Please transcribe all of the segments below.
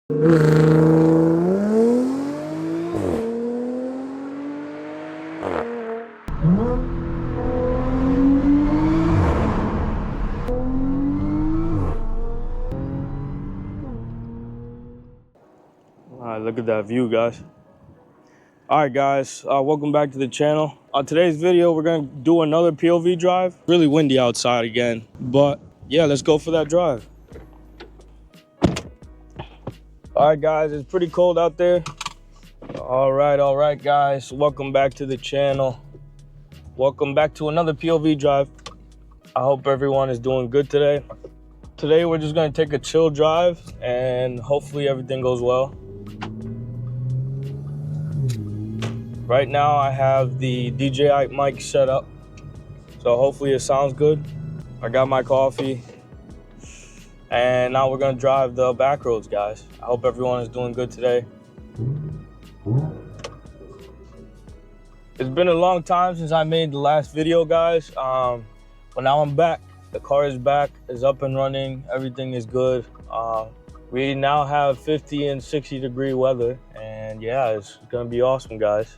Alright, look at that view, guys. Alright guys, welcome back to the channel. On today's video, we're gonna do another POV drive. Really windy outside again, but yeah, let's go for that drive. Alright guys, it's pretty cold out there. Alright guys, welcome back to the channel. Welcome back to another POV drive. I hope everyone is doing good today. Today we're just gonna take a chill drive and hopefully everything goes well. Right now I have the DJI mic set up, so hopefully it sounds good. I got my coffee, and now we're gonna drive the back roads, guys. I hope everyone is doing good today. It's been a long time since I made the last video, guys. But now I'm back. The car is back, is up and running. Everything is good. We now have 50 and 60 degree weather, and yeah, it's gonna be awesome, guys.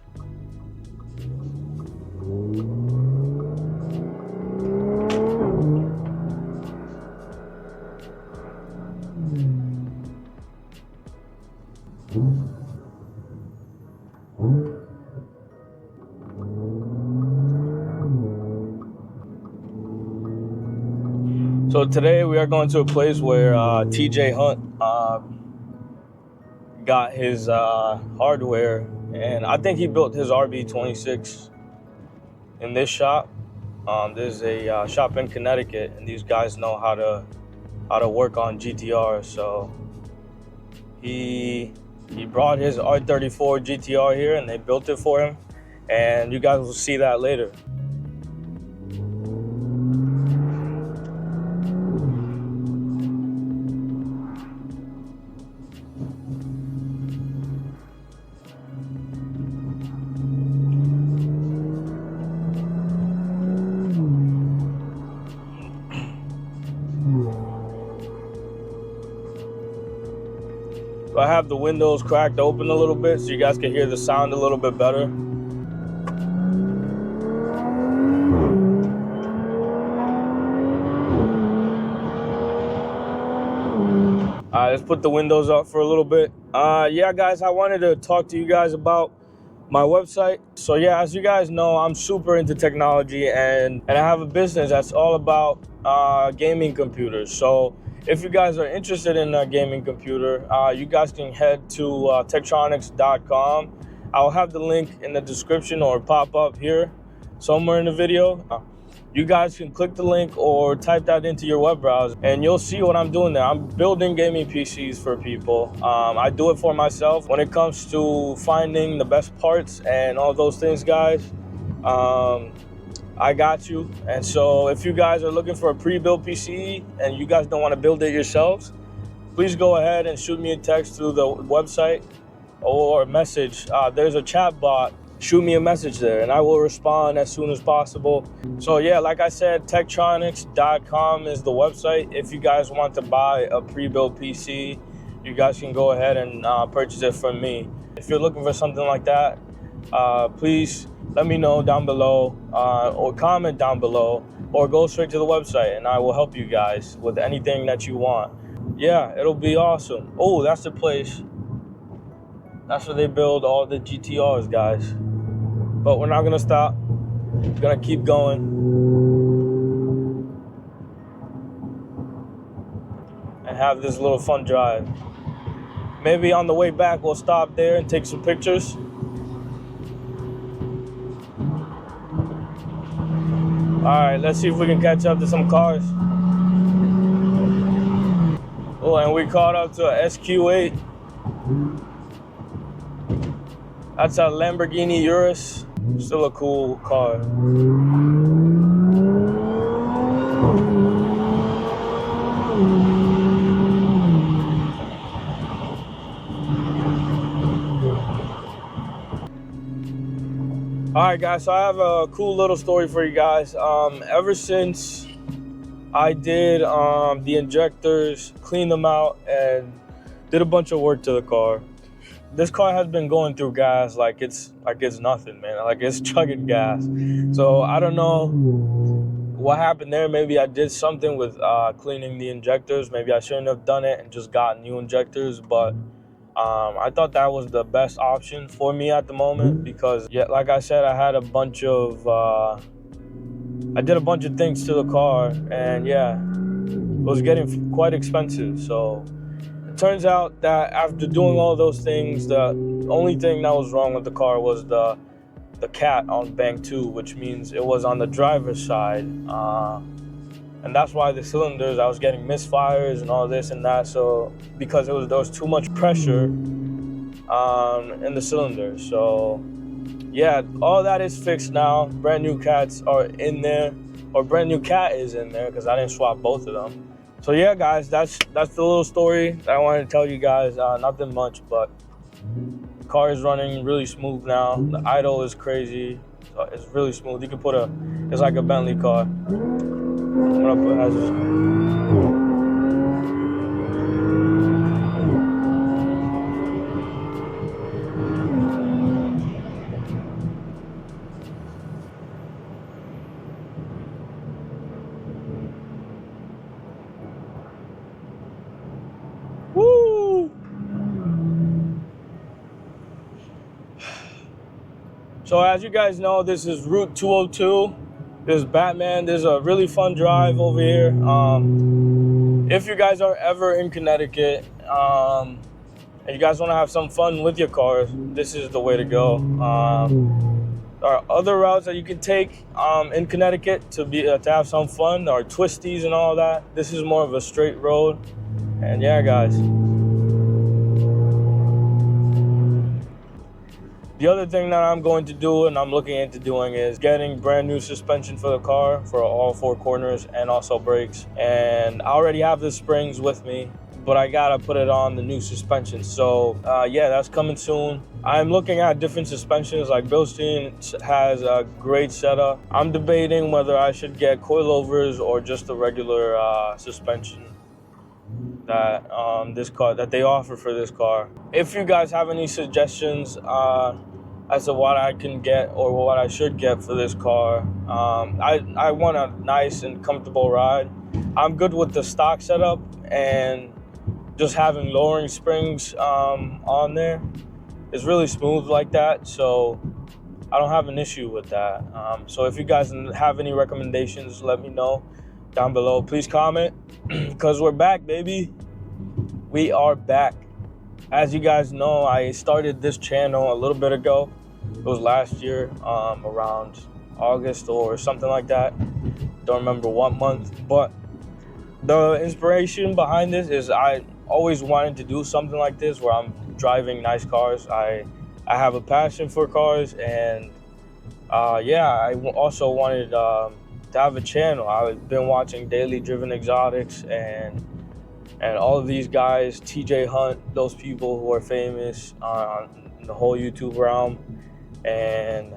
So today we are going to a place where TJ Hunt got his hardware, and I think he built his RB26 in this shop. There's a shop in Connecticut, and these guys know how to work on GTR. So he brought his R34 GTR here, and they built it for him, and you guys will see that later. I have the windows cracked open a little bit so you guys can hear the sound a little bit better. Alright, let's put the windows up for a little bit. Yeah, guys, I wanted to talk to you guys about my website. So yeah, as you guys know, I'm super into technology, and I have a business that's all about gaming computers. So if you guys are interested in a gaming computer, you guys can head to techtronix.com. I'll have the link in the description or pop up here somewhere in the video. You guys can click the link or type that into your web browser, and you'll see what I'm doing there. I'm building gaming PCs for people. I do it for myself. When it comes to finding the best parts and all those things, guys, I got you. And so if you guys are looking for a pre-built PC and you guys don't want to build it yourselves, please go ahead and shoot me a text through the website or a message. There's a chat bot. Shoot me a message there and I will respond as soon as possible. So yeah, like I said, techtronix.com is the website. If you guys want to buy a pre-built PC, you guys can go ahead and purchase it from me. If you're looking for something like that, please let me know down below, or comment down below, or go straight to the website and I will help you guys with anything that you want. Yeah, it'll be awesome. Oh, that's the place. That's where they build all the GTRs, guys. But we're not gonna stop. We're gonna keep going. And have this little fun drive. Maybe on the way back, we'll stop there and take some pictures. All right, let's see if we can catch up to some cars. Oh, and we caught up to a SQ8. That's a Lamborghini Urus. Still a cool car. All right, guys, so I have a cool little story for you guys. Ever since I did the injectors, clean them out, and did a bunch of work to the car. This car has been going through gas like it's nothing, man. Like it's chugging gas. So I don't know what happened there. Maybe I did something with cleaning the injectors. Maybe I shouldn't have done it and just got new injectors. But I thought that was the best option for me at the moment because, yeah, like I said, I had a bunch of I did a bunch of things to the car, and yeah, it was getting quite expensive. So it turns out that after doing all those things, the only thing that was wrong with the car was the cat on bank 2, which means it was on the driver's side. And that's why the cylinders, I was getting misfires and all this and that. So because there was too much pressure in the cylinders. So yeah, all that is fixed now. Brand new cats are in there, or brand new cat is in there because I didn't swap both of them. So yeah, guys, that's the little story that I wanted to tell you guys. Nothing much, but the car is running really smooth now. The idle is crazy. So it's really smooth. You can put it's like a Bentley car. I'm gonna put hazards. Woo! So as you guys know, this is Route 202. This is Batman. This is a really fun drive over here. If you guys are ever in Connecticut and you guys want to have some fun with your cars, this is the way to go. There are other routes that you can take in Connecticut to have some fun. There are twisties and all that. This is more of a straight road. And yeah, guys. The other thing that I'm going to do and I'm looking into doing is getting brand new suspension for the car for all 4 corners and also brakes. And I already have the springs with me, but I gotta put it on the new suspension. So yeah, that's coming soon. I'm looking at different suspensions, like Bilstein has a great setup. I'm debating whether I should get coilovers or just the regular suspension that that they offer for this car. If you guys have any suggestions as to what I can get or what I should get for this car, I want a nice and comfortable ride. I'm good with the stock setup and just having lowering springs on there. It's really smooth like that, so I don't have an issue with that. So if you guys have any recommendations, let me know down below. Please comment, because we're back, baby. We are back. As you guys know, I started this channel a little bit ago. It was last year, around August or something like that. Don't remember what month, but the inspiration behind this is I always wanted to do something like this where I'm driving nice cars. I have a passion for cars, and yeah, I also wanted to have a channel. I've been watching Daily Driven Exotics and all of these guys, TJ Hunt, those people who are famous in the whole YouTube realm. And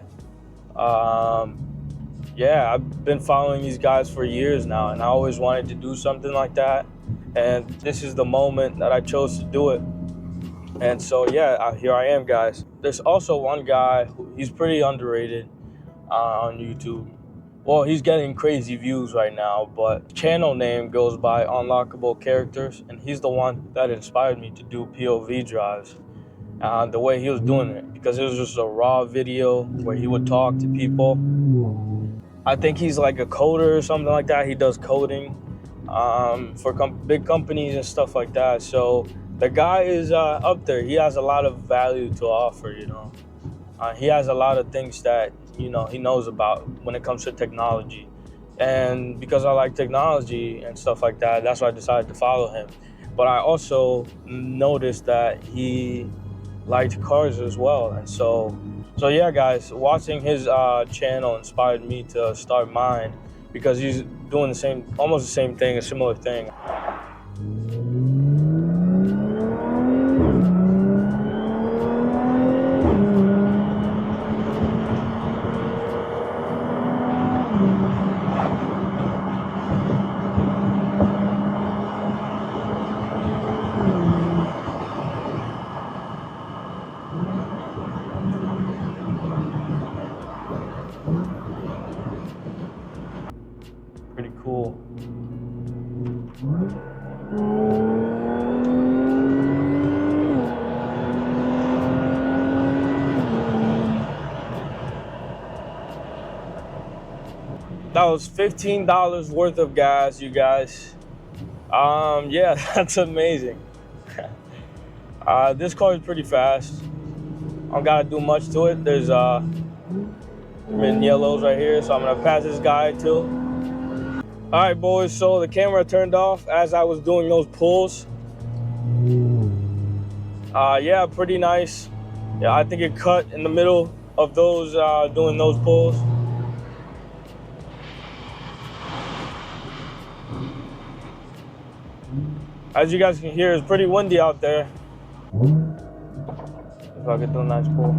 yeah, I've been following these guys for years now, and I always wanted to do something like that. And this is the moment that I chose to do it. And so yeah, here I am, guys. There's also one guy he's pretty underrated on YouTube. Well, he's getting crazy views right now, but channel name goes by Unlockable Characters, and he's the one that inspired me to do POV drives. The way he was doing it, because it was just a raw video where he would talk to people. I think he's like a coder or something like that. He does coding for big companies and stuff like that. So the guy is up there. He has a lot of value to offer, you know. He has a lot of things that, you know, he knows about when it comes to technology. And because I like technology and stuff like that, that's why I decided to follow him. But I also noticed that he liked cars as well. And so yeah, guys, watching his channel inspired me to start mine, because he's doing almost the same thing, a similar thing. That was $15 worth of gas, you guys. Yeah, that's amazing. This car is pretty fast. I don't gotta do much to it. There's yellows right here, so I'm gonna pass this guy too. All right, boys, so the camera turned off as I was doing those pulls. Yeah, pretty nice. Yeah, I think it cut in the middle of those, doing those pulls. As you guys can hear, it's pretty windy out there. If I could do a nice pull.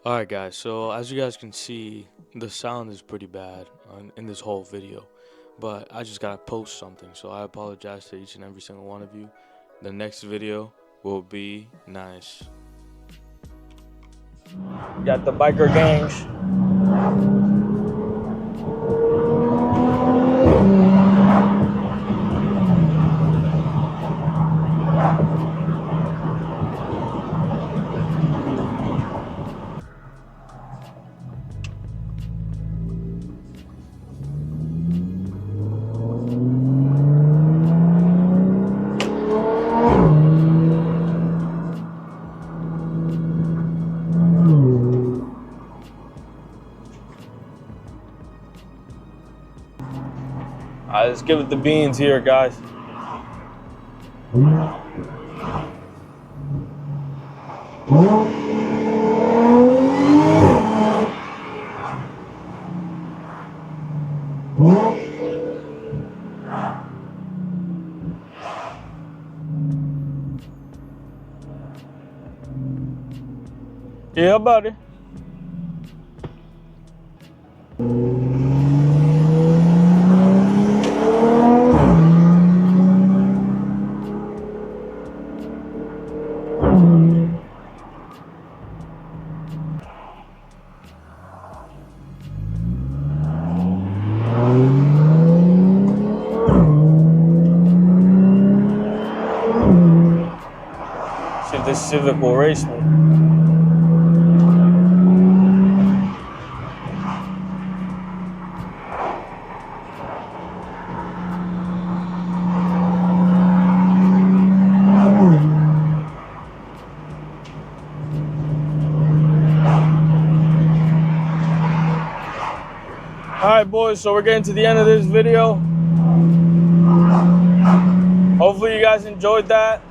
Alright guys, so as you guys can see, the sound is pretty bad in this whole video. But I just gotta post something, so I apologize to each and every single one of you. The next video will be nice. Got the biker gangs. Let's give it the beans here, guys. Yeah, buddy. See if this Civic will race me. Alright boys, so we're getting to the end of this video. Hopefully you guys enjoyed that.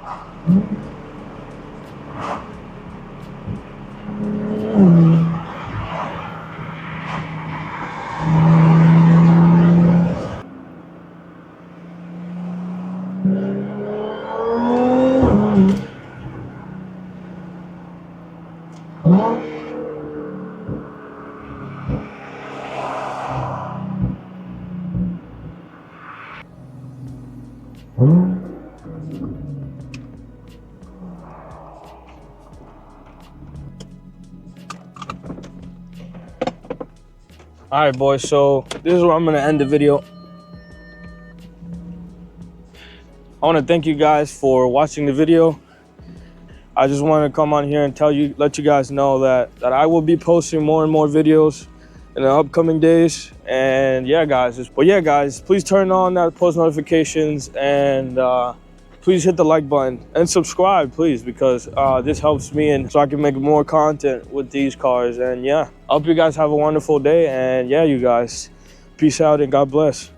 All right, boys, so this is where I'm gonna end the video. I want to thank you guys for watching the video. I just want to come on here and let you guys know that I will be posting more and more videos in the upcoming days. And yeah, guys, please turn on that post notifications and please hit the like button and subscribe, please, because this helps me and so I can make more content with these cars. And yeah, I hope you guys have a wonderful day. And yeah, you guys, peace out and God bless.